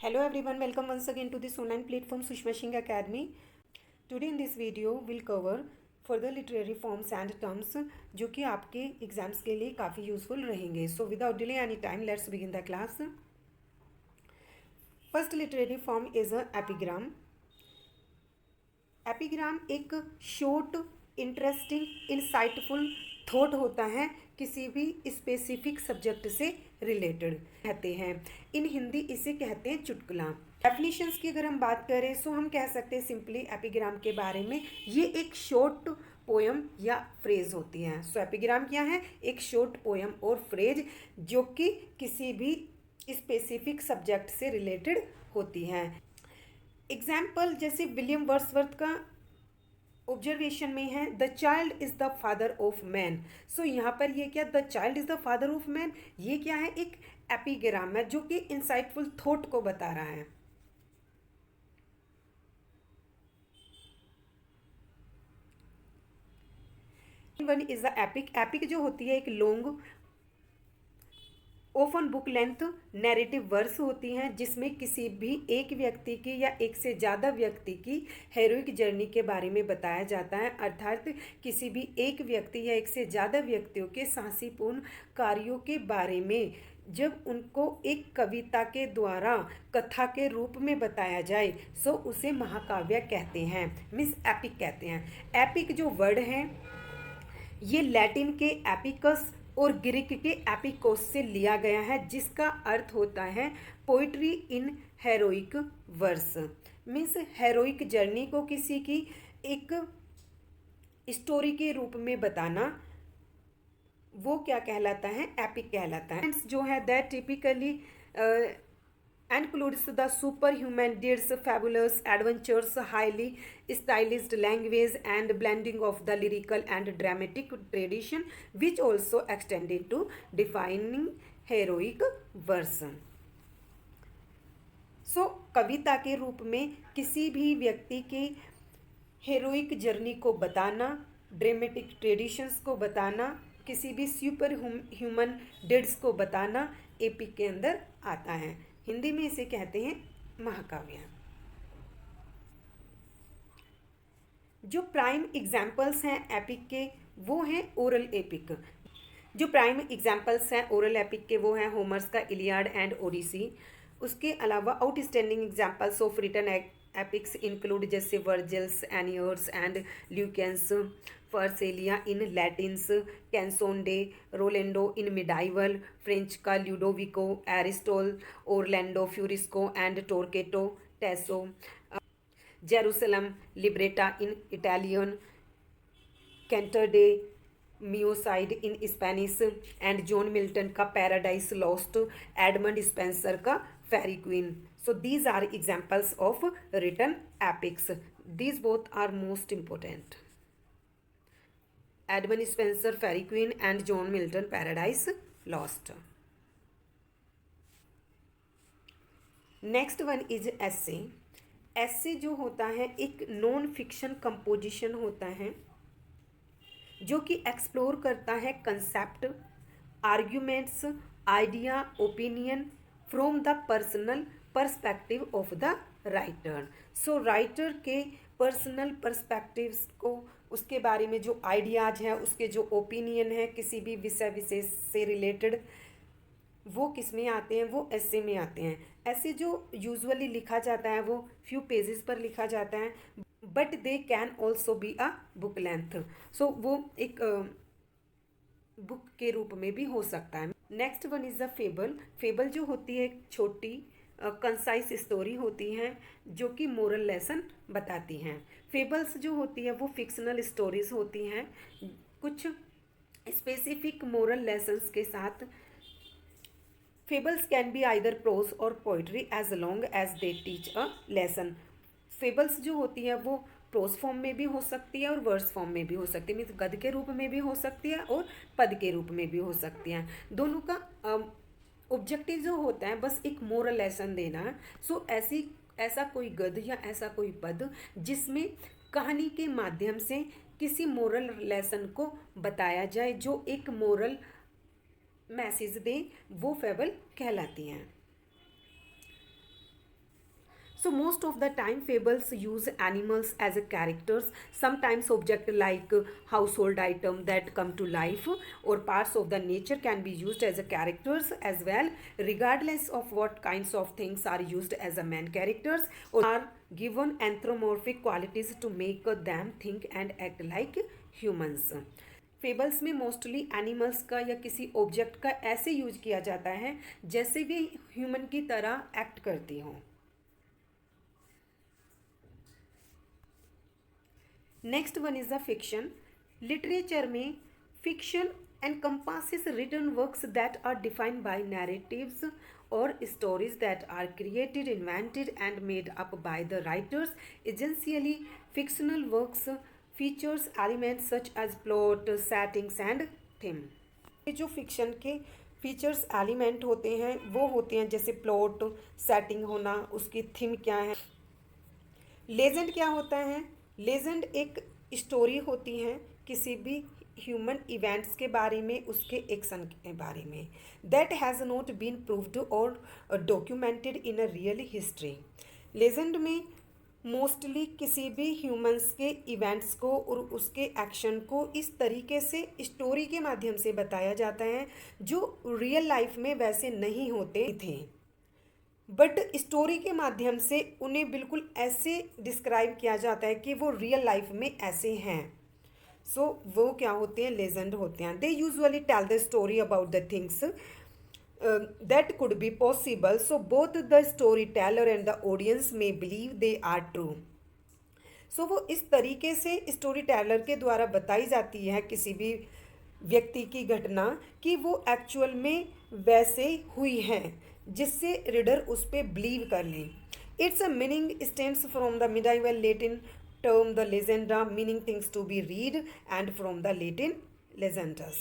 Hello everyone, welcome once again to this online platform Sushma Singh Academy. Today in this video we'll cover further literary forms and terms जो कि आपके exams के लिए काफ़ी useful रहेंगे. So without delay any time, let's begin the class. First literary form is a epigram. Epigram एक short interesting insightful thought होता है किसी भी स्पेसिफिक सब्जेक्ट से रिलेटेड कहते हैं. इन हिंदी इसे कहते हैं चुटकुला. डेफिनेशंस की अगर हम बात करें सो हम कह सकते हैं सिंपली एपिग्राम के बारे में ये एक शॉर्ट पोयम या फ्रेज होती है. सो एपिग्राम क्या है? एक शॉर्ट पोयम और फ्रेज जो कि किसी भी स्पेसिफिक सब्जेक्ट से रिलेटेड होती हैं. एग्जाम्पल जैसे विलियम वर्ड्सवर्थ का ऑब्जर्वेशन में है the child is the father of man. So यहाँ पर ये क्या, the child is the father of man, ये क्या है? एक एपिग्राम है जो कि इंसाइटफुल थॉट को बता रहा है. One is the epic. Epic जो होती है एक long open book length narrative verse होती हैं जिसमें किसी भी एक व्यक्ति की या एक से ज़्यादा व्यक्ति की हेरोइक जर्नी के बारे में बताया जाता है. अर्थात किसी भी एक व्यक्ति या एक से ज़्यादा व्यक्तियों के साहसीपूर्ण कार्यों के बारे में जब उनको एक कविता के द्वारा कथा के रूप में बताया जाए सो उसे महाकाव्य कहते हैं, मीन्स एपिक कहते हैं. एपिक जो वर्ड है ये लैटिन के एपिकस और ग्रीक के एपिकोस से लिया गया है जिसका अर्थ होता है poetry in heroic verse. Means heroic journey को किसी की एक स्टोरी के रूप में बताना वो क्या कहलाता है? एपिक कहलाता है. जो है that typically includes the superhuman deeds, fabulous adventures, highly stylized language and blending of the lyrical and dramatic tradition which also extended to defining heroic verse. So कविता के रूप में किसी भी व्यक्ति के हेरोइक जर्नी को बताना, ड्रामेटिक ट्रेडिशंस को बताना, किसी भी सुपर ह्यूमन डिड्स को बताना एपिक के अंदर आता है. हिंदी में इसे कहते हैं महाकाव्य. जो प्राइम एग्जाम्पल्स हैं एपिक के वो हैं ओरल एपिक. जो प्राइम एग्जाम्पल्स हैं ओरल एपिक के वो हैं होमर्स का इलियाड एंड ओडिसी. उसके अलावा outstanding examples of written epics include जैसे वर्जिल्स, एनियर्स and Lucan's, Pharsalia in Latins, chanson de, Roland in medieval, French का Ludovico, Ariosto, Orlando Furioso and Torquato, Tasso, Jerusalem Liberata in Italian, cantar de mio Cid in Spanish and John Milton का Paradise Lost, Edmund Spenser का Faerie Queene. So these are examples of written epics. These both are most important. Edmund Spenser, Fairy Queen and John Milton, Paradise Lost. Next one is essay. Essay जो होता है एक non fiction composition होता है जो कि explore करता है concept, arguments, idea, opinion from the personal perspective of the writer. So writer के पर्सनल पर्सपेक्टिव्स को, उसके बारे में जो आइडियाज हैं, उसके जो ओपिनियन है किसी भी विषय विशेष से रिलेटेड, वो किस में आते हैं? वो ऐसे में आते हैं. ऐसे जो यूजुअली लिखा जाता है वो फ्यू पेजेस पर लिखा जाता है but they can also be a book length. So वो एक बुक के रूप में भी हो सकता है. Next one is the fable. Fable जो होती है एक छोटी कंसाइज स्टोरी होती हैं जो कि मोरल लेसन बताती हैं. फेबल्स जो होती है वो फिक्शनल स्टोरीज होती हैं कुछ स्पेसिफिक मोरल लेसन्स के साथ. Fables can be either prose or poetry as long as they teach a lesson. Fables जो होती है वो प्रोज फॉर्म में भी हो सकती है और वर्स फॉर्म में भी हो सकती है, मीन्स गद्य के रूप में भी हो सकती है और पद के रूप में भी हो सकती हैं. दोनों का ऑब्जेक्टिव जो होता है बस एक मोरल लेसन देना है. सो ऐसा कोई गद्य या ऐसा कोई पद जिसमें कहानी के माध्यम से किसी मोरल लेसन को बताया जाए जो एक मोरल मैसेज दे वो फेबल कहलाती हैं. So most of the time fables use animals as a characters, sometimes object like household item that come to life or parts of the nature can be used as a characters as well, regardless of what kinds of things are used as a main characters or are given anthropomorphic qualities to make them think and act like humans. Fables में mostly animals का या किसी object का ऐसे use किया जाता है जैसे वे ह्यूमन की तरह एक्ट करती हों. Next one is the fiction. Literature में fiction encompasses written works that are defined by narratives or stories that are created, invented and made up by the writers. Essentially, fictional works features elements such as plot, settings and theme. ये जो fiction के features element होते हैं वो होते हैं जैसे plot, setting होना, उसकी थीम क्या है. लेजेंड क्या होता है? लेजेंड एक स्टोरी होती है किसी भी ह्यूमन इवेंट्स के बारे में, उसके एक्शन के बारे में, that has not been proved और documented in a real history. Legend में मोस्टली किसी भी ह्यूमंस के इवेंट्स को और उसके एक्शन को इस तरीके से स्टोरी के माध्यम से बताया जाता है जो रियल लाइफ में वैसे नहीं होते थे, बट स्टोरी के माध्यम से उन्हें बिल्कुल ऐसे डिस्क्राइब किया जाता है कि वो रियल लाइफ में ऐसे हैं. सो वो क्या होते हैं? लेजेंड होते हैं. They usually tell the story about the things that could be possible, so both the story teller and the audience में believe they are true. So वो इस तरीके से स्टोरी टेलर के द्वारा बताई जाती है किसी भी व्यक्ति की घटना कि वो एक्चुअल में वैसे हुई है जिससे रीडर उस पर बिलीव कर ले. It's a meaning stems from the medieval Latin term the legenda meaning things to be read and from the Latin legendus.